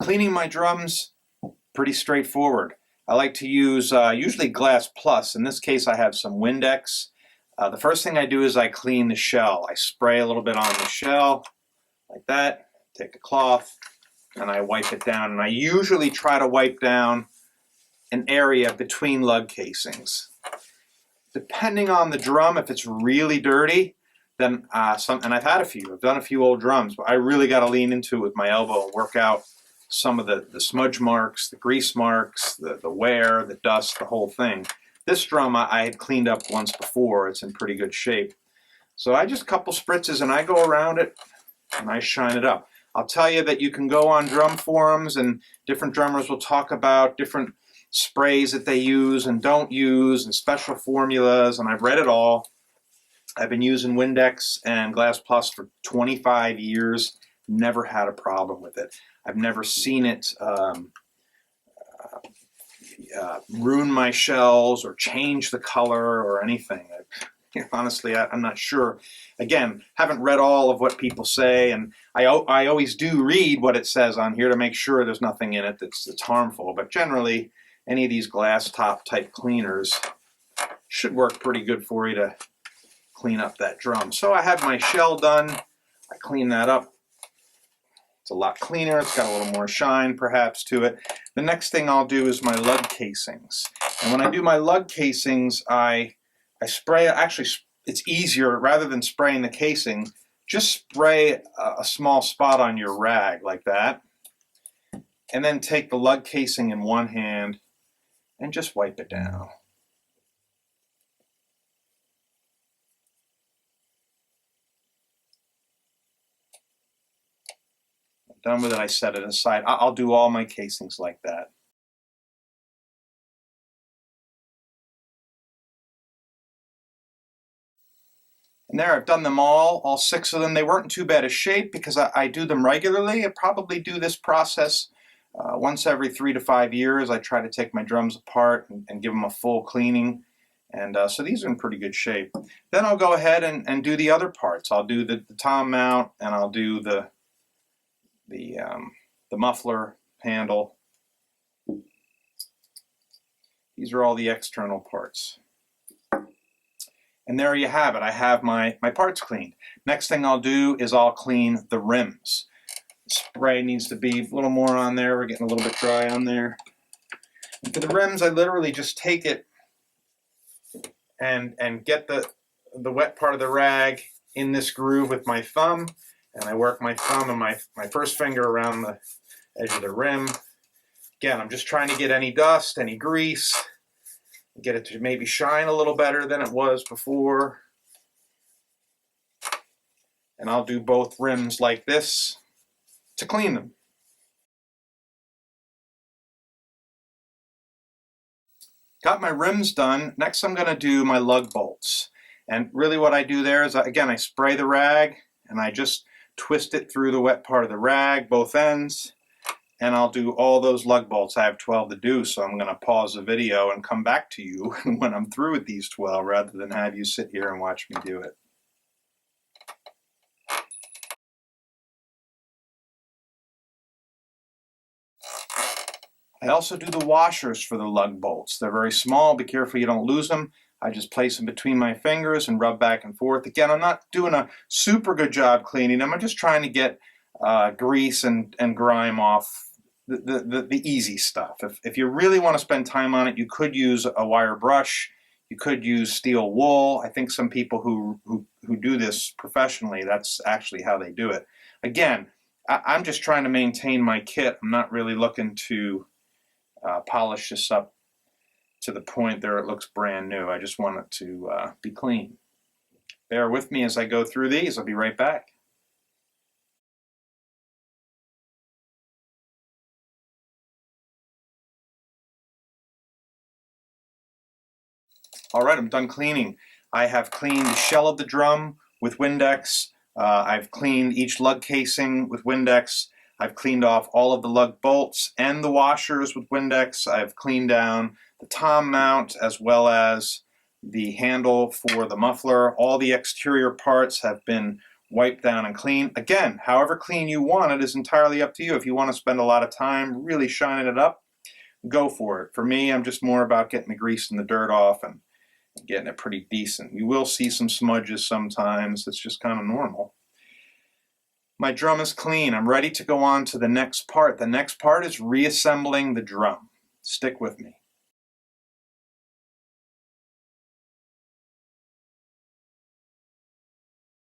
Cleaning my drums, pretty straightforward. I like to use usually Glass Plus. In this case, I have some Windex. The first thing I do is I clean the shell. I spray a little bit on the shell, like that. Take a cloth, and I wipe it down. And I usually try to wipe down an area between lug casings. Depending on the drum, if it's really dirty, then and I've had a few. I've done a few old drums, but I really got to lean into it with my elbow and work out some of the smudge marks, the grease marks, the wear, the dust, the whole thing. This drum I had cleaned up once before. It's in pretty good shape. So I just couple spritzes and I go around it and I shine it up. I'll tell you that you can go on drum forums and different drummers will talk about different sprays that they use and don't use and special formulas, and I've read it all. I've been using Windex and Glass Plus for 25 years. Never had a problem with it. I've never seen it ruin my shells or change the color or anything. Honestly, I'm not sure. Again, haven't read all of what people say, and I always do read what it says on here to make sure there's nothing in it that's harmful. But generally, any of these glass top type cleaners should work pretty good for you to clean up that drum. So I have my shell done. I clean that up. It's a lot cleaner. It's got a little more shine perhaps to it. The next thing I'll do is my lug casings. And when I do my lug casings, I spray, actually it's easier, rather than spraying the casing, just spray a small spot on your rag like that. And then take the lug casing in one hand and just wipe it down. Done with it, I set it aside. I'll do all my casings like that. And there, I've done them all 6 of them. They weren't in too bad a shape because I do them regularly. I probably do this process once every 3 to 5 years. I try to take my drums apart and give them a full cleaning. And so these are in pretty good shape. Then I'll go ahead and do the other parts. I'll do the tom mount, and I'll do the muffler handle. These are all the external parts. And there you have it. I have my parts cleaned. Next thing I'll do is I'll clean the rims. The spray needs to be a little more on there. We're getting a little bit dry on there. And for the rims, I literally just take it and get the wet part of the rag in this groove with my thumb. And I work my thumb and my first finger around the edge of the rim. Again, I'm just trying to get any dust, any grease, get it to maybe shine a little better than it was before. And I'll do both rims like this to clean them. Got my rims done. Next I'm going to do my lug bolts. And really what I do there is, again, I spray the rag and I just twist it through the wet part of the rag, both ends. And I'll do all those lug bolts. I have 12 to do, so I'm going to pause the video and come back to you when I'm through with these 12, rather than have you sit here and watch me do it. I also do the washers for the lug bolts. They're very small. Be careful you don't lose them. I just place them between my fingers and rub back and forth. Again, I'm not doing a super good job cleaning them. I'm just trying to get grease and grime off. The easy stuff. If you really want to spend time on it, you could use a wire brush. You could use steel wool. I think some people who do this professionally, that's actually how they do it. Again, I'm just trying to maintain my kit. I'm not really looking to polish this up to the point there it looks brand new. I just want it to be clean. Bear with me as I go through these. I'll be right back. All right, I'm done cleaning. I have cleaned the shell of the drum with Windex. I've cleaned each lug casing with Windex. I've cleaned off all of the lug bolts and the washers with Windex. I've cleaned down the tom mount as well as the handle for the muffler. All the exterior parts have been wipe down and clean. Again, however clean you want it is entirely up to you. If you want to spend a lot of time really shining it up, go for it. For me, I'm just more about getting the grease and the dirt off and getting it pretty decent. You will see some smudges sometimes. It's just kind of normal. My drum is clean. I'm ready to go on to the next part. The next part is reassembling the drum. Stick with me.